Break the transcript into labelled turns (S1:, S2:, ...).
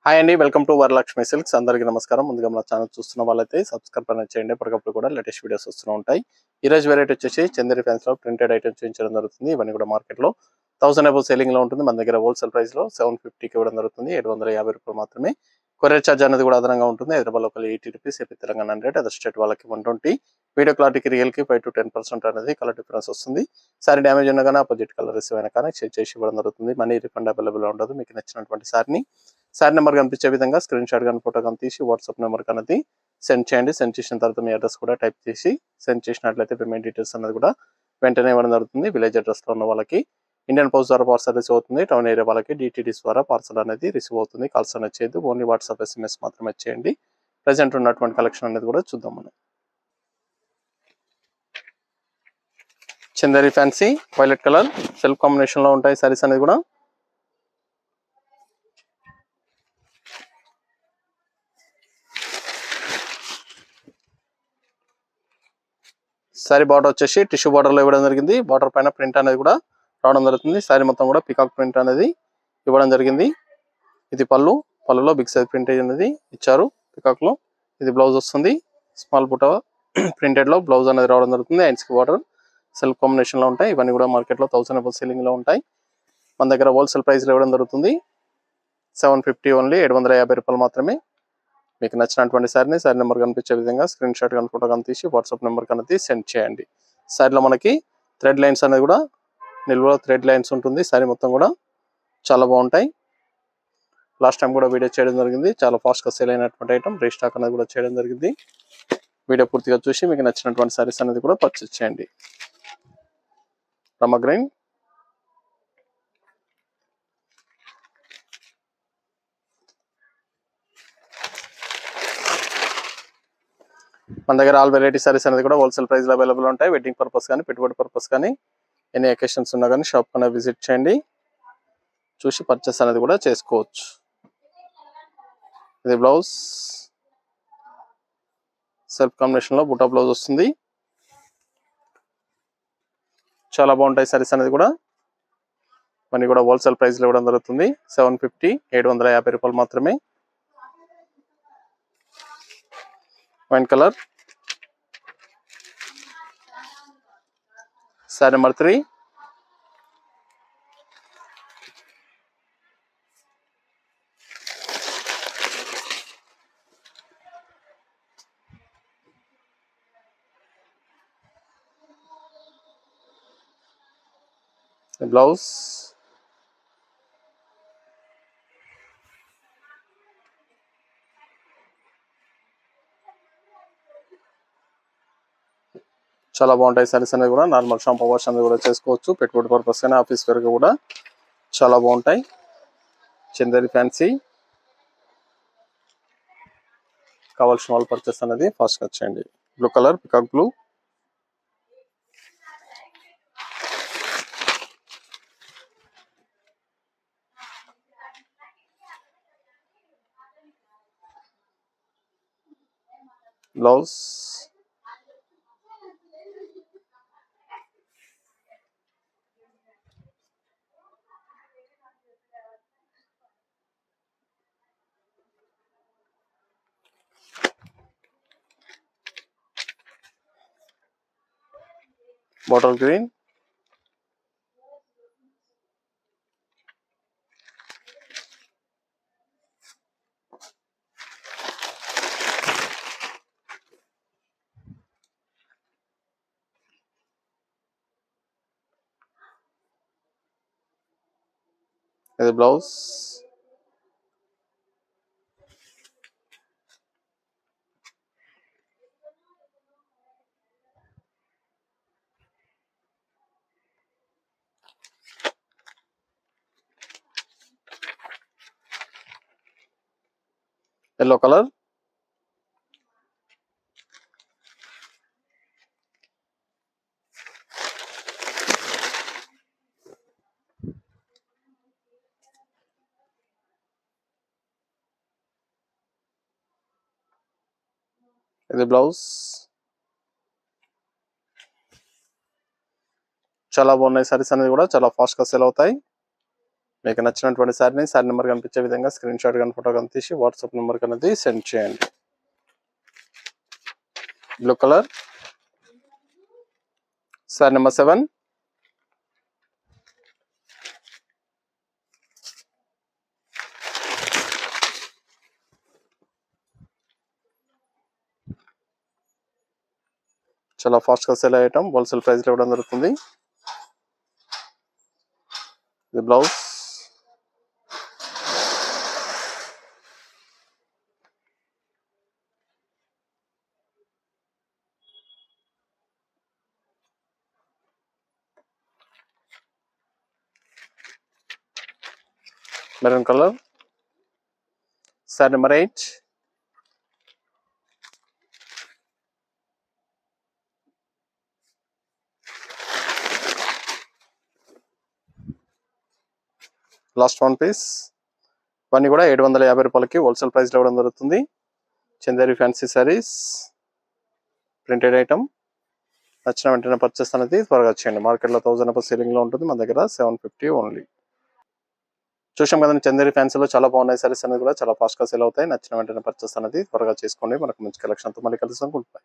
S1: Hi అండి, welcome to Varalakshmi silks. అందరికీ నమస్కారం. ముందుగా మన ఛానల్ చూస్తున్న వాళ్ళైతే సబ్స్క్రైబ్ అనేది చేయండి. ఎప్పటికప్పుడు కూడా లేటెస్ట్ వీడియోస్ వస్తూ ఉంటాయి. ఈ రోజు వెరైటీ వచ్చేసి చందేరి ఫ్యాన్స్ లో ప్రింటెడ్ ఐటమ్స్ చూపించడం జరుగుతుంది. ఇవన్నీ కూడా మార్కెట్ లో 1000 అబౌవ్ సేలింగ్ లో ఉంటుంది. మన దగ్గర హోల్సేల్ ప్రైస్ లో 750కి ఇవ్వడం జరుగుతుంది. 750 రూపాయలు మాత్రమే. కొరియర్ ఛార్జ్ అనేది కూడా అదనంగా ఉంటుంది. Hyderabad local 80 rupees, AP Telangana 100, other state వాళ్ళకి 120. వీడియో క్లారిటీకి రియల్ కి 5 to 10% అనేది కలర్ డిఫరెన్స్ వస్తుంది. సారీ డ్యామేజ్ ఉన్నా కానీ అపోజిట్ కలర్ రిసీవ్ అయినా కానీ చెక్ చేసి ఇవ్వడం జరుగుతుంది. మనీ రిఫండ్ అవైలబుల్ ఉండదు. మీకు నచ్చినటువంటి సారీ నెంబర్ కనిపించే విధంగా స్క్రీన్ షాట్ కానీ ఫోటో కానీ తీసి వాట్సాప్ నెంబర్ అనేది సెండ్ చేయండి. సెండ్ చేసిన తర్వాత మీ అడ్రస్ కూడా టైప్ చేసి సెండ్ చేసినట్లయితే పేమెంట్ డీటెయిల్స్ అనేది కూడా వెంటనే ఇవ్వడం జరుగుతుంది. విలేజ్ అడ్రస్ లో ఉన్న వాళ్ళకి ఇండియన్ పోస్ట్ ద్వారా పార్సల్ రిసీవ్ అవుతుంది. టౌన్ ఏరియా వాళ్ళకి డిటిడిస్ ద్వారా పార్సల్ అనేది రిసీవ్ అవుతుంది. కాల్స్ అనేది చేయదు, ఓన్లీ వాట్సాప్ SMS మాత్రమే చేయండి. ప్రెసెంట్ ఉన్నటువంటి కలెక్షన్ అనేది కూడా చూద్దాం మనం. Chanderi fancy violet colour self combination లో ఉంటాయి సారీస్ అనేది కూడా. సారీ బార్డర్ వచ్చేసి టిష్యూ బార్డర్ లో ఇవ్వడం జరిగింది. బార్డర్ పైన ప్రింట్ అనేది కూడా రావడం జరుగుతుంది. సారీ మొత్తం కూడా పికాక్ ప్రింట్ అనేది ఇవ్వడం జరిగింది. ఇది పళ్ళులో బిగ్ సైజ్ ప్రింట్ అనేది ఇచ్చారు పికాక్ లో. ఇది బ్లౌజ్ వస్తుంది. స్మాల్ బుట్ట ప్రింటెడ్ లో బ్లౌజ్ అనేది రావడం జరుగుతుంది. హ్యాండ్స్ కి బార్డర్ సెల్ఫ్ కాంబినేషన్ లో ఉంటాయి. ఇవన్నీ కూడా మార్కెట్ లో 1000 అబౌవ్ సేలింగ్ లో ఉంటాయి. మన దగ్గర హోల్సేల్ ప్రైస్ లో ఇవ్వడం జరుగుతుంది. 750 ఓన్లీ, 750 రూపాయలు మాత్రమే. మీకు నచ్చినటువంటి సారీ నెంబర్ కనిపించే విధంగా స్క్రీన్ షాట్ కానీ ఫోటో కానీ తీసి వాట్సాప్ నెంబర్ అనేది సెండ్ చేయండి. సారీలో మనకి థ్రెడ్ లైన్స్ అనేది కూడా నిల్వలో థ్రెడ్ లైన్స్ ఉంటుంది. సారీ మొత్తం కూడా చాలా బాగుంటాయి. లాస్ట్ టైం కూడా వీడియో చేయడం జరిగింది. చాలా ఫాస్ట్ గా సేల్ అయినటువంటి ఐటమ్ రీస్టాక్ అనేది కూడా చేయడం జరిగింది. వీడియో పూర్తిగా చూసి మీకు నచ్చినటువంటి సారీస్ అనేది కూడా పర్చేస్ చేయండి. రమ గ్రీన్, మన దగ్గర ఆల్ వెరైటీ సారీస్ అనేది కూడా హోల్సేల్ ప్రైస్ లో అవైలబుల్ ఉంటాయి. వెడ్డింగ్ పర్పస్ కానీ పెట్టుబడి పర్పస్ కానీ ఎనీ అకేషన్స్ ఉన్నా కానీ షాప్ అనేది విజిట్ చేయండి. చూసి పర్చేస్ అనేది కూడా చేసుకోవచ్చు. ఇది బ్లౌజ్ సెల్ఫ్ కాంబినేషన్ లో బుటా బ్లౌజ్ వస్తుంది. చాలా బాగుంటాయి సారీస్ అనేది కూడా. మనీ కూడా హోల్సేల్ ప్రైస్ లో ఇవ్వడం జరుగుతుంది. 750, 750 రూపాయలు మాత్రమే. Wine colour sorry number 3. Blouse చాలా బాగుంటాయి సారీస్ అనేది కూడా. నార్మల్ షాంపూ వాష్ అనేది కూడా చేసుకోవచ్చు. పెట్టుబడి పర్పస్ కానీ ఆఫీస్ వేర్ కూడా చాలా బాగుంటాయి. చందేరి ఫ్యాన్సీ కావాల్సిన వాళ్ళు పర్చేస్ అనేది ఫాస్ట్ గా చేయండి. Blue colour peacock blue, blouse bottle green, ఇది బ్లౌజ్ ఎల్లో కలర్, ఇది బ్లౌజ్. చాలా బాగున్నాయి సారీస్ అనేది కూడా. చాలా ఫాస్ట్ గా సేల్ అవుతాయి. మీకు నచ్చినటువంటి శారీ నెంబర్ కనిపించే విధంగా స్క్రీన్ షాట్ కానీ ఫోటో కానీ తీసి వాట్సాప్ నెంబర్ అనేది సెండ్ చేయండి. Blue colour sari number 7. చాలా ఫాస్ట్గా సేల్ అయ్యటం, హోల్సేల్ ప్రైస్లో ఇవ్వడం జరుగుతుంది. ఇది blouse. Maroon colour sari number 8. Last 1 piece. ఇవన్నీ కూడా 750 రూపాయలకి హోల్సేల్ ప్రైస్లో ఇవ్వడం జరుగుతుంది. Chanderi fancy saris, printed item. నచ్చిన వెంటనే పర్చేస్ అనేది త్వరగా చేయండి. మార్కెట్లో 1000 రూపాయల సీలింగ్లో ఉంటుంది, మన దగ్గర 750 ఓన్లీ. చూసాం కదండి, చందేరి ఫ్యాన్సీలో చాలా బాగున్నాయి సారీస్ అనేది కూడా చాలా ఫాస్ట్గా సేల్ అవుతాయి. నచ్చిన వెంటనే పర్చేస్ అనేది త్వరగా చేసుకోండి. మనకు మంచి కలెక్షన్తో మళ్ళీ కలుస్తాం. Good bye.